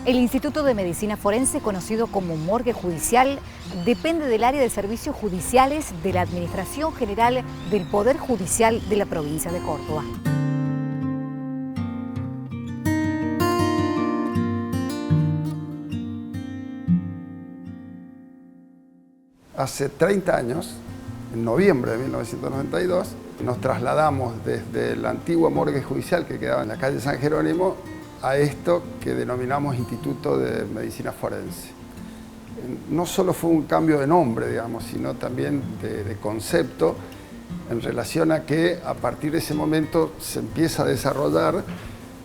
El Instituto de Medicina Forense, conocido como Morgue Judicial, depende del área de servicios judiciales de la Administración General del Poder Judicial de la provincia de Córdoba. Hace 30 años, en noviembre de 1992, nos trasladamos desde la antigua morgue judicial que quedaba en la calle San Jerónimo a esto que denominamos Instituto de Medicina Forense. No solo fue un cambio de nombre, digamos, sino también de concepto en relación a que a partir de ese momento se empieza a desarrollar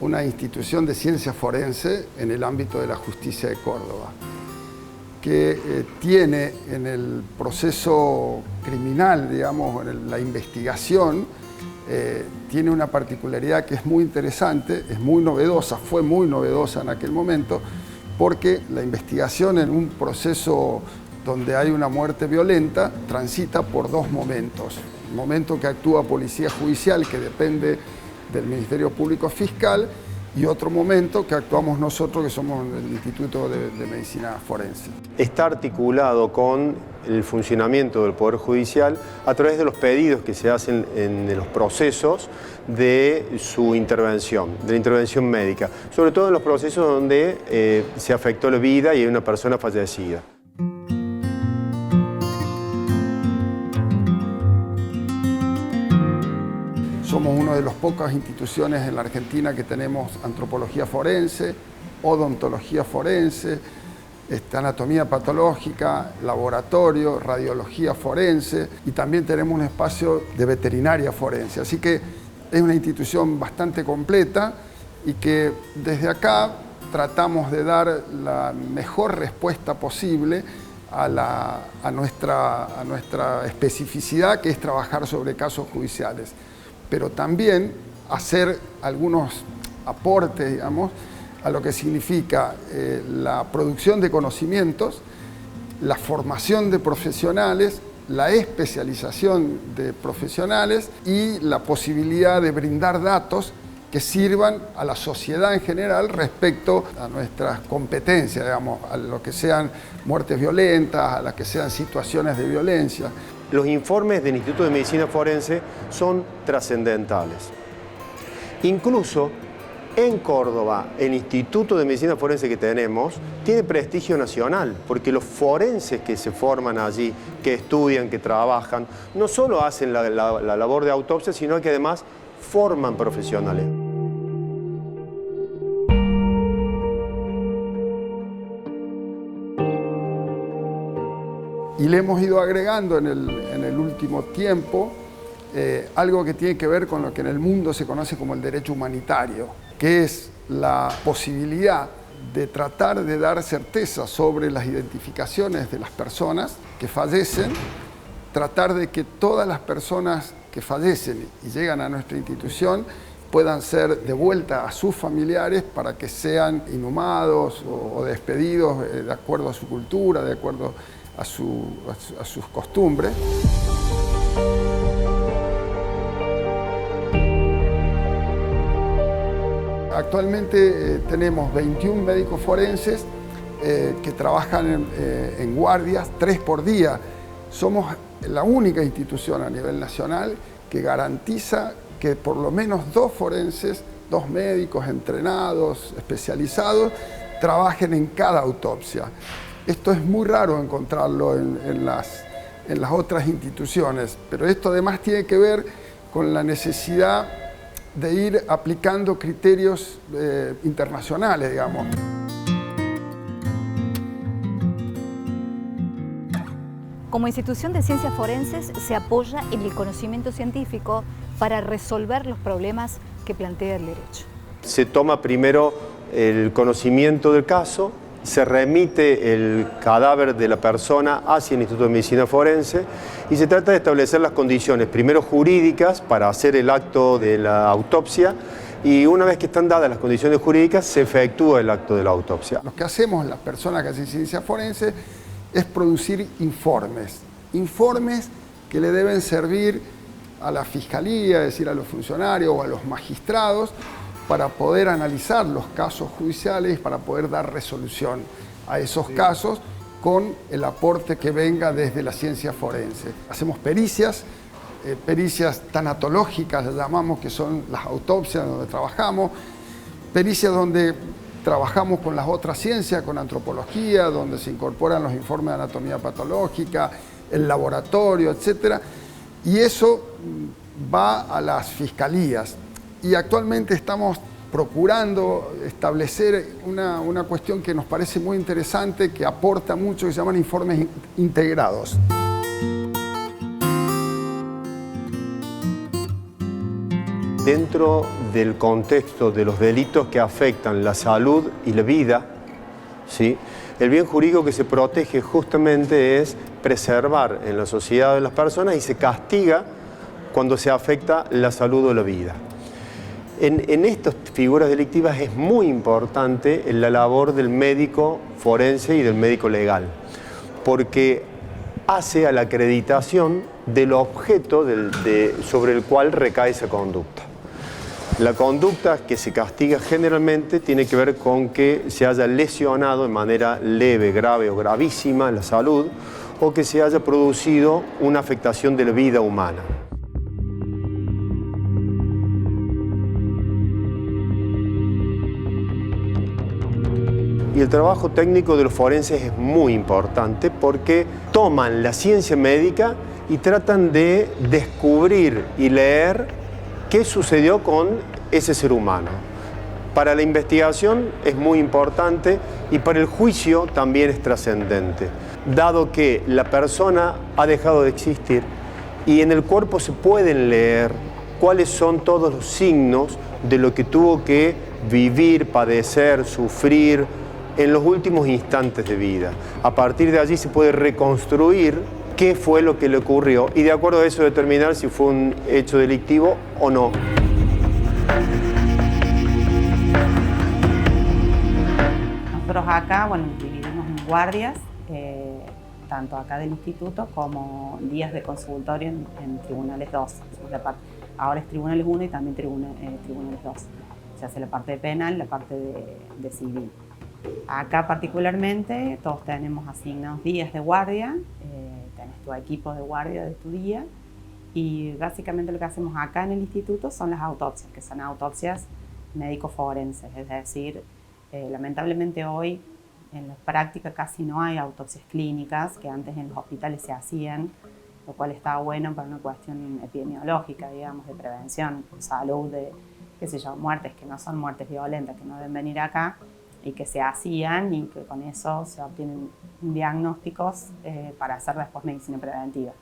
una institución de ciencia forense en el ámbito de la justicia de Córdoba, que tiene en el proceso criminal, digamos, en la investigación, tiene una particularidad que es muy interesante, es muy novedosa, fue muy novedosa en aquel momento, porque la investigación en un proceso donde hay una muerte violenta transita por dos momentos. El momento que actúa Policía Judicial, que depende del Ministerio Público Fiscal, y otro momento que actuamos nosotros, que somos el Instituto de Medicina Forense. Está articulado con el funcionamiento del Poder Judicial a través de los pedidos que se hacen en los procesos de su intervención, de la intervención médica, sobre todo en los procesos donde se afectó la vida y hay una persona fallecida. Somos una de las pocas instituciones en la Argentina que tenemos antropología forense, odontología forense, anatomía patológica, laboratorio, radiología forense y también tenemos un espacio de veterinaria forense. Así que es una institución bastante completa y que desde acá tratamos de dar la mejor respuesta posible a nuestra especificidad, que es trabajar sobre casos judiciales, pero también hacer algunos aportes, digamos, a lo que significa la producción de conocimientos, la formación de profesionales, la especialización de profesionales y la posibilidad de brindar datos que sirvan a la sociedad en general respecto a nuestras competencias, digamos, a lo que sean muertes violentas, a las que sean situaciones de violencia. Los informes del Instituto de Medicina Forense son trascendentales. Incluso en Córdoba, el Instituto de Medicina Forense que tenemos tiene prestigio nacional, porque los forenses que se forman allí, que estudian, que trabajan, no solo hacen la labor de autopsia, sino que además forman profesionales. Y le hemos ido agregando en el último tiempo algo que tiene que ver con lo que en el mundo se conoce como el derecho humanitario, que es la posibilidad de tratar de dar certeza sobre las identificaciones de las personas que fallecen, tratar de que todas las personas que fallecen y llegan a nuestra institución puedan ser devueltas a sus familiares para que sean inhumados o despedidos de acuerdo a su cultura, de acuerdo a sus costumbres. Actualmente tenemos 21 médicos forenses que trabajan en guardias 3 por día. Somos la única institución a nivel nacional que garantiza que por lo menos 2 forenses, 2 médicos entrenados, especializados, trabajen en cada autopsia. Esto es muy raro encontrarlo en las otras instituciones, pero esto además tiene que ver con la necesidad de ir aplicando criterios internacionales, digamos. Como institución de ciencias forenses se apoya en el conocimiento científico para resolver los problemas que plantea el derecho. Se toma primero el conocimiento del caso, se remite el cadáver de la persona hacia el Instituto de Medicina Forense y se trata de establecer las condiciones, primero jurídicas, para hacer el acto de la autopsia, y una vez que están dadas las condiciones jurídicas, se efectúa el acto de la autopsia. Lo que hacemos las personas que hacen ciencia forense es producir informes que le deben servir a la fiscalía, es decir, a los funcionarios o a los magistrados, para poder analizar los casos judiciales, para poder dar resolución a esos casos con el aporte que venga desde la ciencia forense. Hacemos pericias tanatológicas, las llamamos, que son las autopsias donde trabajamos, pericias donde trabajamos con las otras ciencias, con antropología, donde se incorporan los informes de anatomía patológica, el laboratorio, etc. Y eso va a las fiscalías. Y actualmente estamos procurando establecer una cuestión que nos parece muy interesante, que aporta mucho, que se llaman informes integrados. Dentro del contexto de los delitos que afectan la salud y la vida, ¿sí?, el bien jurídico que se protege justamente es preservar en la sociedad de las personas y se castiga cuando se afecta la salud o la vida. En estas figuras delictivas es muy importante la labor del médico forense y del médico legal, porque hace a la acreditación del objeto sobre el cual recae esa conducta. La conducta que se castiga generalmente tiene que ver con que se haya lesionado de manera leve, grave o gravísima la salud, o que se haya producido una afectación de la vida humana. Y el trabajo técnico de los forenses es muy importante porque toman la ciencia médica y tratan de descubrir y leer qué sucedió con ese ser humano. Para la investigación es muy importante y para el juicio también es trascendente, dado que la persona ha dejado de existir y en el cuerpo se pueden leer cuáles son todos los signos de lo que tuvo que vivir, padecer, sufrir en los últimos instantes de vida. A partir de allí se puede reconstruir qué fue lo que le ocurrió y de acuerdo a eso determinar si fue un hecho delictivo o no. Nosotros acá, bueno, dividimos en guardias, tanto acá del instituto como días de consultorio en tribunales 2. Ahora es tribunales 1 y también tribunales 2. Se hace la parte de penal, la parte de civil. Acá particularmente todos tenemos asignados días de guardia, tenés tu equipo de guardia de tu día y básicamente lo que hacemos acá en el instituto son las autopsias, que son autopsias médico-forenses, es decir, lamentablemente hoy en la práctica casi no hay autopsias clínicas, que antes en los hospitales se hacían, lo cual está bueno para una cuestión epidemiológica, digamos, de prevención, de salud, de, qué sé yo, muertes que no son muertes violentas, que no deben venir acá, y que se hacían y que con eso se obtienen diagnósticos para hacer después medicina preventiva.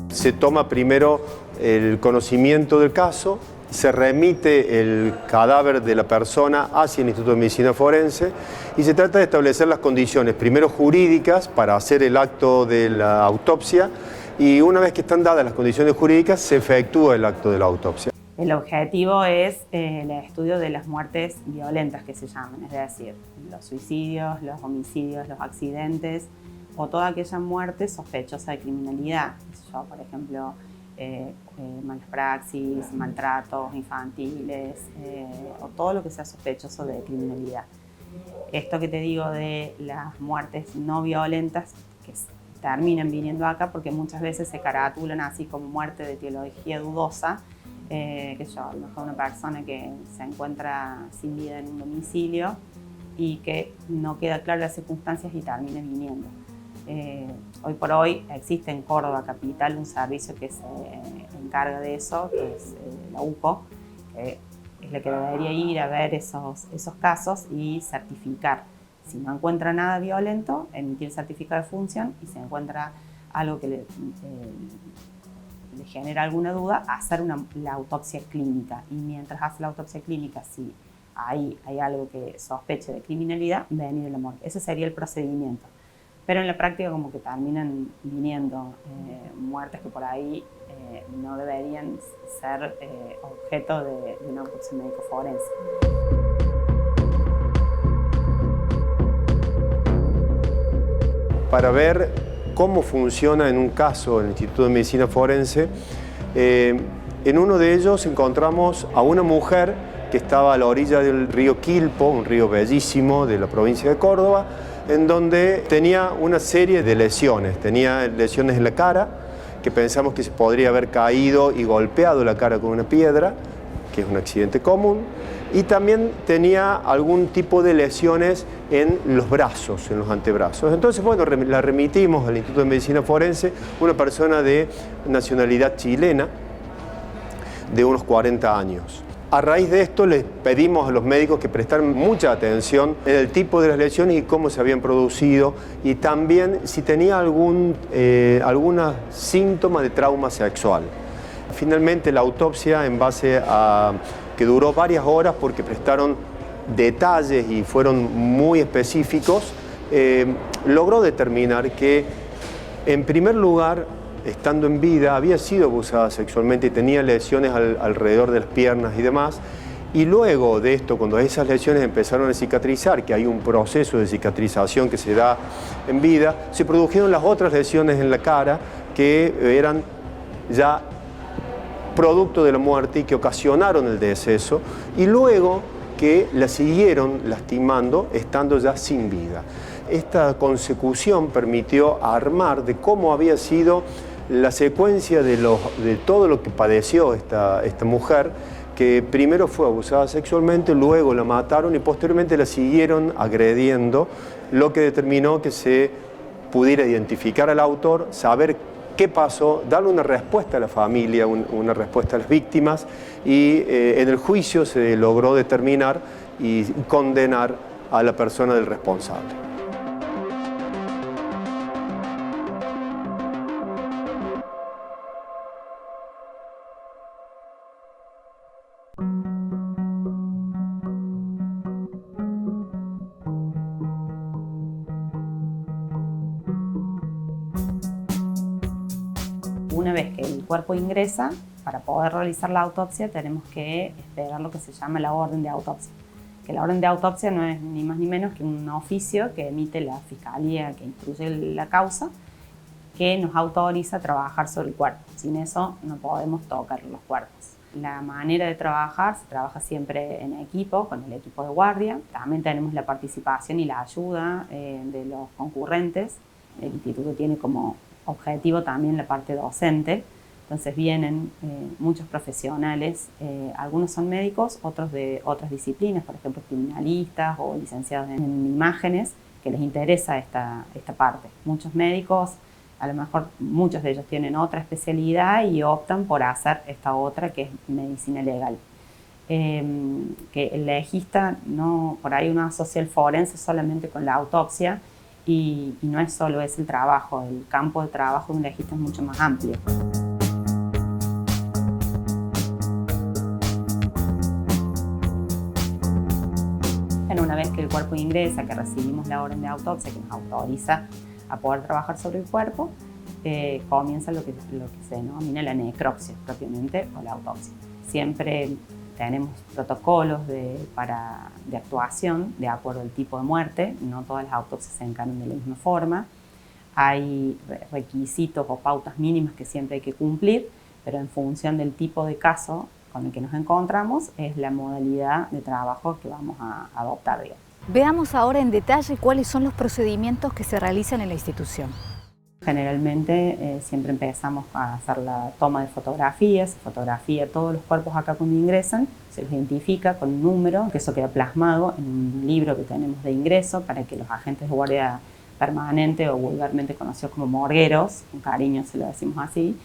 Se toma primero el conocimiento del caso, se remite el cadáver de la persona hacia el Instituto de Medicina Forense y se trata de establecer las condiciones, primero jurídicas, para hacer el acto de la autopsia y una vez que están dadas las condiciones jurídicas se efectúa el acto de la autopsia. El objetivo es el estudio de las muertes violentas que se llaman, es decir, los suicidios, los homicidios, los accidentes o toda aquella muerte sospechosa de criminalidad. Yo, por ejemplo, malas praxis, maltratos infantiles o todo lo que sea sospechoso de criminalidad. Esto que te digo de las muertes no violentas que terminan viniendo acá porque muchas veces se caratulan así como muerte de etiología dudosa, que yo, a lo mejor una persona que se encuentra sin vida en un domicilio y que no queda claro las circunstancias y termina viniendo. Hoy por hoy existe en Córdoba capital un servicio que se encarga de eso, que es la UCO, que es la que debería ir a ver esos casos y certificar. Si no encuentra nada violento, emitir certificado de función y si encuentra algo que le genera alguna duda, hacer la autopsia clínica. Y mientras hace la autopsia clínica, si ahí hay algo que sospeche de criminalidad, venir a la morgue. Ese sería el procedimiento. Pero en la práctica como que terminan viniendo muertes que por ahí no deberían ser objeto de una autopsia médico-forense. Para ver cómo funciona en un caso el Instituto de Medicina Forense, En uno de ellos encontramos a una mujer que estaba a la orilla del río Quilpo, un río bellísimo de la provincia de Córdoba, en donde tenía una serie de lesiones. Tenía lesiones en la cara, que pensamos que se podría haber caído y golpeado la cara con una piedra, que es un accidente común, y también tenía algún tipo de lesiones en los brazos, en los antebrazos. Entonces, bueno, la remitimos al Instituto de Medicina Forense, una persona de nacionalidad chilena, de unos 40 años. A raíz de esto les pedimos a los médicos que prestaran mucha atención en el tipo de las lesiones y cómo se habían producido, y también si tenía algún síntoma de trauma sexual. Finalmente la autopsia, en base a que duró varias horas porque prestaron detalles y fueron muy específicos, logró determinar que, en primer lugar, estando en vida, había sido abusada sexualmente y tenía lesiones alrededor de las piernas y demás. Y luego de esto, cuando esas lesiones empezaron a cicatrizar, que hay un proceso de cicatrización que se da en vida, se produjeron las otras lesiones en la cara que eran ya producto de la muerte y que ocasionaron el deceso, y luego que la siguieron lastimando estando ya sin vida. Esta consecución permitió armar de cómo había sido la secuencia de todo lo que padeció esta mujer, que primero fue abusada sexualmente, luego la mataron y posteriormente la siguieron agrediendo, lo que determinó que se pudiera identificar al autor, saber qué pasó, darle una respuesta a la familia, una respuesta a las víctimas, y en el juicio se logró determinar y condenar a la persona del responsable. Una vez que el cuerpo ingresa, para poder realizar la autopsia tenemos que esperar lo que se llama la orden de autopsia. Que la orden de autopsia no es ni más ni menos que un oficio que emite la fiscalía que instruye la causa, que nos autoriza a trabajar sobre el cuerpo. Sin eso no podemos tocar los cuerpos. La manera de trabajar, se trabaja siempre en equipo, con el equipo de guardia. También tenemos la participación y la ayuda de los concurrentes. El instituto tiene como objetivo también la parte docente, entonces vienen muchos profesionales, algunos son médicos, otros de otras disciplinas, por ejemplo criminalistas o licenciados en imágenes, que les interesa esta parte. Muchos médicos, a lo mejor muchos de ellos tienen otra especialidad y optan por hacer esta otra, que es medicina legal. Que el legista, no, por ahí uno asocia el forense solamente con la autopsia, y no es solo ese el trabajo, el campo de trabajo de un legista es mucho más amplio. Una vez que el cuerpo ingresa, que recibimos la orden de autopsia que nos autoriza a poder trabajar sobre el cuerpo, comienza lo que se denomina la necropsia propiamente, o la autopsia. Siempre tenemos protocolos de actuación de acuerdo al tipo de muerte, no todas las autopsias se encaran de la misma forma. Hay requisitos o pautas mínimas que siempre hay que cumplir, pero en función del tipo de caso con el que nos encontramos es la modalidad de trabajo que vamos a adoptar, digamos. Veamos ahora en detalle cuáles son los procedimientos que se realizan en la institución. Generalmente siempre empezamos a hacer la toma de fotografías, se fotografía todos los cuerpos acá cuando ingresan, se los identifica con un número, que eso queda plasmado en un libro que tenemos de ingreso para que los agentes de guardia permanente, o vulgarmente conocidos como morgueros, con cariño se lo decimos así,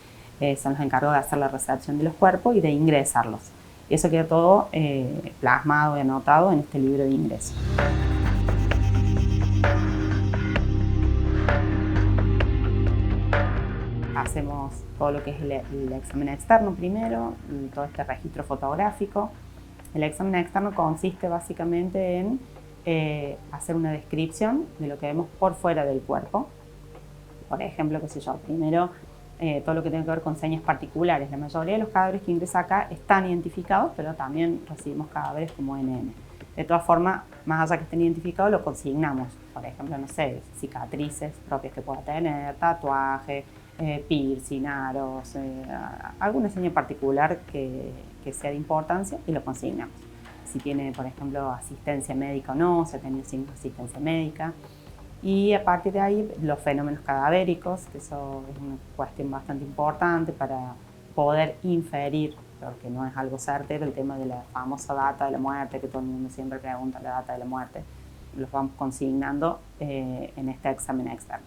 son los encargados de hacer la recepción de los cuerpos y de ingresarlos. Y eso queda todo plasmado y anotado en este libro de ingreso. Hacemos todo lo que es el examen externo primero, y todo este registro fotográfico. El examen externo consiste básicamente en hacer una descripción de lo que vemos por fuera del cuerpo. Por ejemplo, qué sé yo, primero todo lo que tiene que ver con señas particulares. La mayoría de los cadáveres que ingresan acá están identificados, pero también recibimos cadáveres como NN. De todas formas, más allá que estén identificados, lo consignamos. Por ejemplo, no sé, cicatrices propias que pueda tener, tatuajes, piercing, aros, alguna seña particular que sea de importancia y lo consignamos. Si tiene, por ejemplo, asistencia médica o no, si ha tenido signos de asistencia médica. Y a partir de ahí, los fenómenos cadavéricos, que eso es una cuestión bastante importante para poder inferir, porque no es algo certero, el tema de la famosa data de la muerte, que todo el mundo siempre pregunta la data de la muerte, los vamos consignando en este examen externo.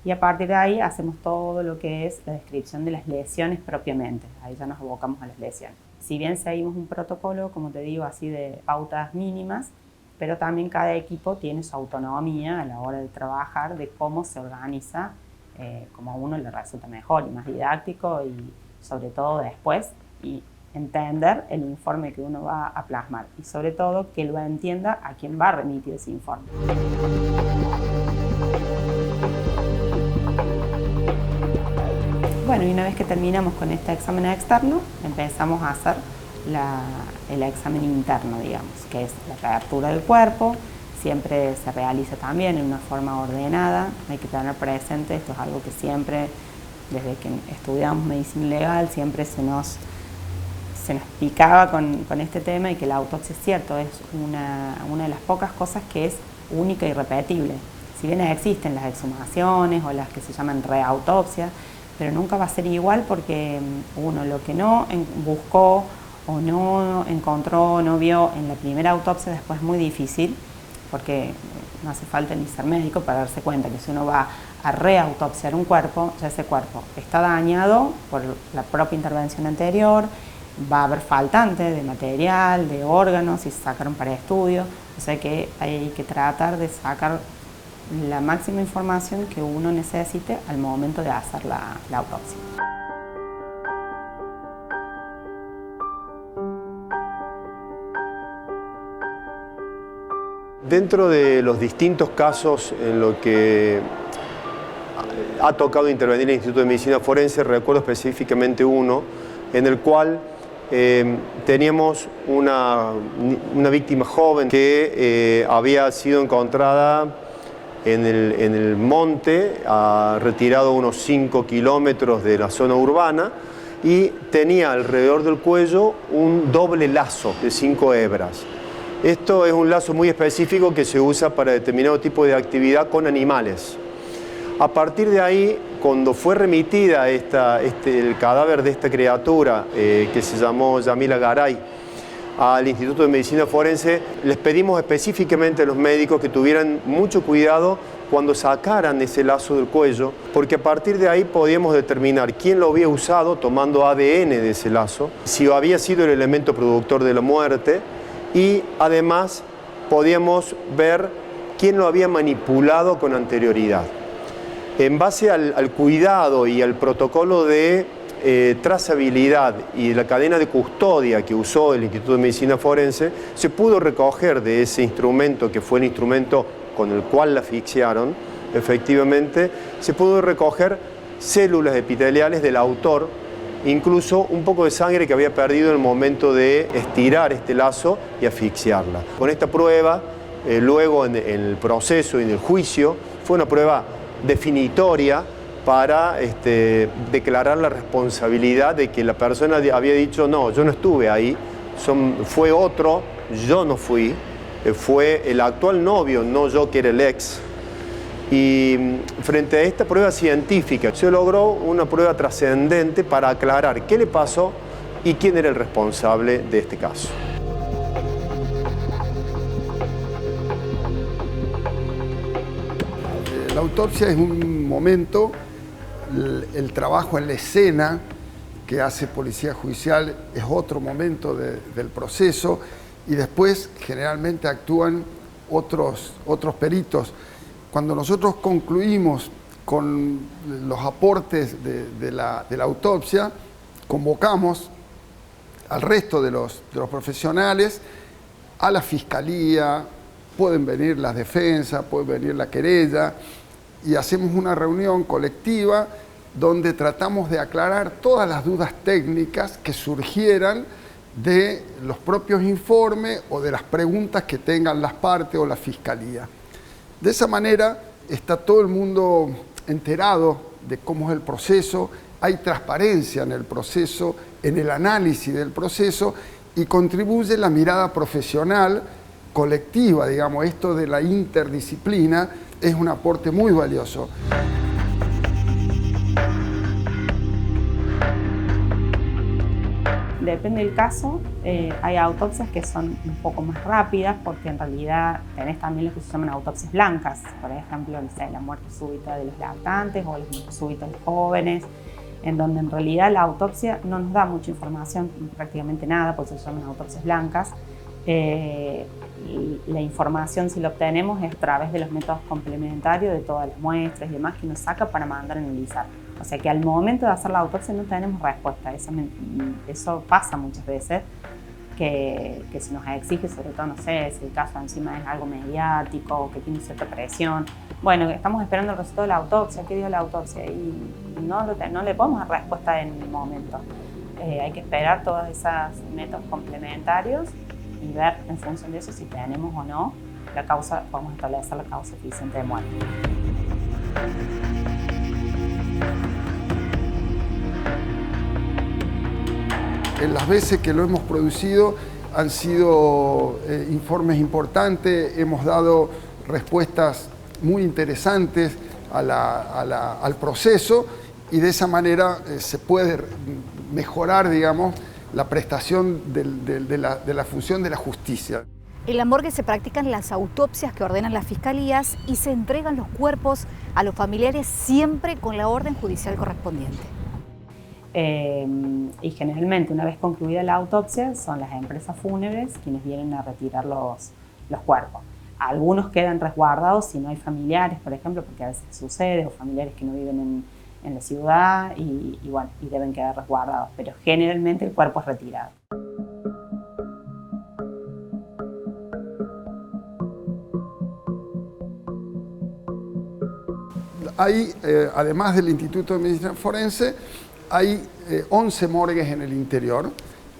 Y a partir de ahí hacemos todo lo que es la descripción de las lesiones propiamente. Ahí ya nos abocamos a las lesiones. Si bien seguimos un protocolo, como te digo, así de pautas mínimas, pero también cada equipo tiene su autonomía a la hora de trabajar, de cómo se organiza, como a uno le resulta mejor y más didáctico, y sobre todo después y entender el informe que uno va a plasmar y sobre todo que lo entienda a quien va a remitir ese informe. Bueno, y una vez que terminamos con este examen externo, empezamos a hacer el examen interno, digamos, que es la apertura del cuerpo. Siempre se realiza también en una forma ordenada. Hay que tener presente, esto es algo que siempre, desde que estudiamos medicina legal, siempre se nos picaba con este tema, y que la autopsia, es cierto, es una de las pocas cosas que es única y repetible. Si bien existen las exhumaciones o las que se llaman reautopsias, pero nunca va a ser igual, porque uno lo que no buscó o no encontró, no vio en la primera autopsia, después es muy difícil, porque no hace falta ni ser médico para darse cuenta que si uno va a reautopsiar un cuerpo, ya ese cuerpo está dañado por la propia intervención anterior, va a haber faltante de material, de órganos, si se sacaron para estudio, o sea que hay que tratar de sacar la máxima información que uno necesite al momento de hacer la autopsia. Dentro de los distintos casos en los que ha tocado intervenir el Instituto de Medicina Forense, recuerdo específicamente uno en el cual teníamos una víctima joven que había sido encontrada en el monte, retirado unos 5 kilómetros de la zona urbana, y tenía alrededor del cuello un doble lazo de 5 hebras. Esto es un lazo muy específico que se usa para determinado tipo de actividad con animales. A partir de ahí, cuando fue remitida el cadáver de esta criatura, que se llamó Yamila Garay, al Instituto de Medicina Forense, les pedimos específicamente a los médicos que tuvieran mucho cuidado cuando sacaran ese lazo del cuello, porque a partir de ahí podíamos determinar quién lo había usado, tomando ADN de ese lazo, si había sido el elemento productor de la muerte, y además podíamos ver quién lo había manipulado con anterioridad. En base al cuidado y al protocolo de trazabilidad y la cadena de custodia que usó el Instituto de Medicina Forense, se pudo recoger de ese instrumento, que fue el instrumento con el cual la asfixiaron, efectivamente, se pudo recoger células epiteliales del autor, incluso un poco de sangre que había perdido en el momento de estirar este lazo y asfixiarla. Con esta prueba, luego en el proceso y en el juicio, fue una prueba definitoria para declarar la responsabilidad de que la persona había dicho: no, yo no estuve ahí, fue otro, yo no fui, fue el actual novio, no yo que era el ex. Y frente a esta prueba científica se logró una prueba trascendente para aclarar qué le pasó y quién era el responsable de este caso. La autopsia es un momento, el trabajo en la escena que hace policía judicial es otro momento del proceso, y después generalmente actúan otros peritos. Cuando nosotros concluimos con los aportes de la autopsia, convocamos al resto de los profesionales, a la fiscalía, pueden venir las defensas, puede venir la querella, y hacemos una reunión colectiva donde tratamos de aclarar todas las dudas técnicas que surgieran de los propios informes o de las preguntas que tengan las partes o la fiscalía. De esa manera está todo el mundo enterado de cómo es el proceso, hay transparencia en el proceso, en el análisis del proceso, y contribuye la mirada profesional, colectiva, digamos, esto de la interdisciplina es un aporte muy valioso. Depende del caso, hay autopsias que son un poco más rápidas porque en realidad tenés también lo que se llaman autopsias blancas, por ejemplo, la muerte súbita de los lactantes o la muerte súbita de los jóvenes, en donde en realidad la autopsia no nos da mucha información, prácticamente nada, porque se llaman autopsias blancas. La información, si la obtenemos, es a través de los métodos complementarios de todas las muestras y demás que nos saca para mandar a analizar. O sea que al momento de hacer la autopsia no tenemos respuesta. Eso pasa muchas veces, que se nos exige, sobre todo, no sé, si el caso encima es algo mediático o que tiene cierta presión. Bueno, estamos esperando el resultado de la autopsia, ¿qué dio la autopsia? Y no le podemos dar respuesta en el momento. Hay que esperar todos esos métodos complementarios y ver en función de eso si tenemos o no la causa, podemos establecer la causa eficiente de muerte. En las veces que lo hemos producido han sido informes importantes, hemos dado respuestas muy interesantes al proceso y de esa manera se puede mejorar, digamos, la prestación de la función de la justicia. En la morgue se practican las autopsias que ordenan las fiscalías y se entregan los cuerpos a los familiares siempre con la orden judicial correspondiente. Y generalmente, una vez concluida la autopsia, son las empresas fúnebres quienes vienen a retirar los cuerpos. Algunos quedan resguardados si no hay familiares, por ejemplo, porque a veces sucede, o familiares que no viven en la ciudad y deben quedar resguardados, pero generalmente el cuerpo es retirado. Hay, además del Instituto de Medicina Forense, hay 11 morgues en el interior,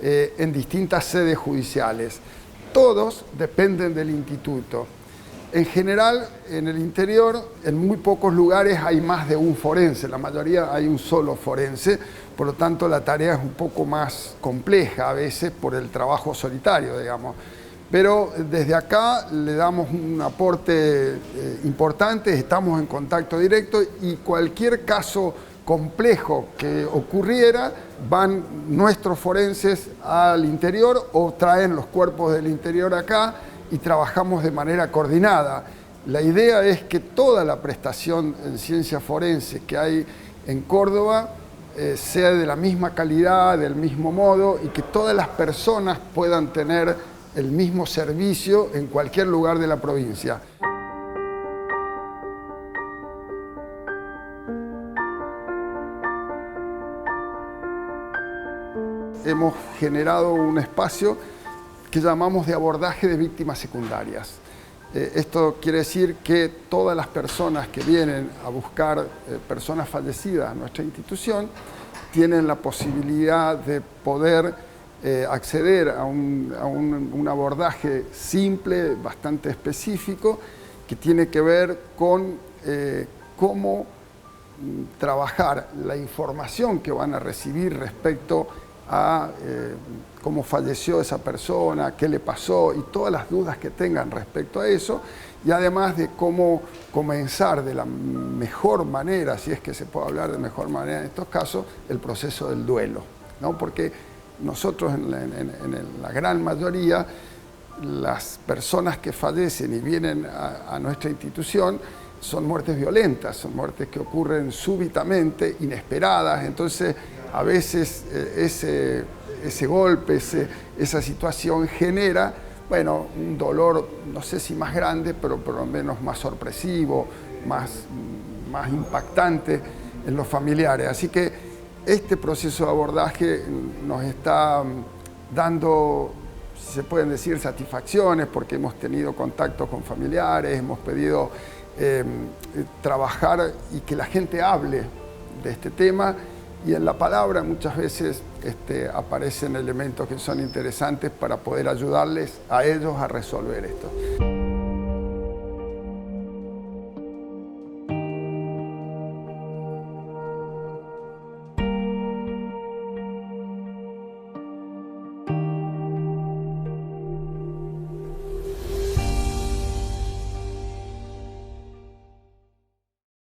en distintas sedes judiciales. Todos dependen del instituto. En general, en el interior, en muy pocos lugares hay más de un forense, la mayoría hay un solo forense, por lo tanto la tarea es un poco más compleja a veces por el trabajo solitario, digamos. Pero desde acá le damos un aporte importante, estamos en contacto directo y cualquier caso complejo que ocurriera, van nuestros forenses al interior o traen los cuerpos del interior acá y trabajamos de manera coordinada. La idea es que toda la prestación en ciencia forense que hay en Córdoba sea de la misma calidad, del mismo modo y que todas las personas puedan tener el mismo servicio en cualquier lugar de la provincia. Hemos generado un espacio que llamamos de abordaje de víctimas secundarias. Esto quiere decir que todas las personas que vienen a buscar personas fallecidas a nuestra institución tienen la posibilidad de poder acceder a un abordaje simple, bastante específico, que tiene que ver con cómo trabajar la información que van a recibir respecto a cómo falleció esa persona, qué le pasó y todas las dudas que tengan respecto a eso, y además de cómo comenzar de la mejor manera, si es que se puede hablar de mejor manera en estos casos, el proceso del duelo, ¿no? Porque nosotros en la gran mayoría, las personas que fallecen y vienen a nuestra institución son muertes violentas, son muertes que ocurren súbitamente, inesperadas, entonces a veces ese golpe, esa situación genera, bueno, un dolor, no sé si más grande, pero por lo menos más sorpresivo, más impactante en los familiares. Así que este proceso de abordaje nos está dando, si se pueden decir, satisfacciones, porque hemos tenido contacto con familiares, hemos pedido trabajar y que la gente hable de este tema, y en la palabra muchas veces aparecen elementos que son interesantes para poder ayudarles a ellos a resolver esto.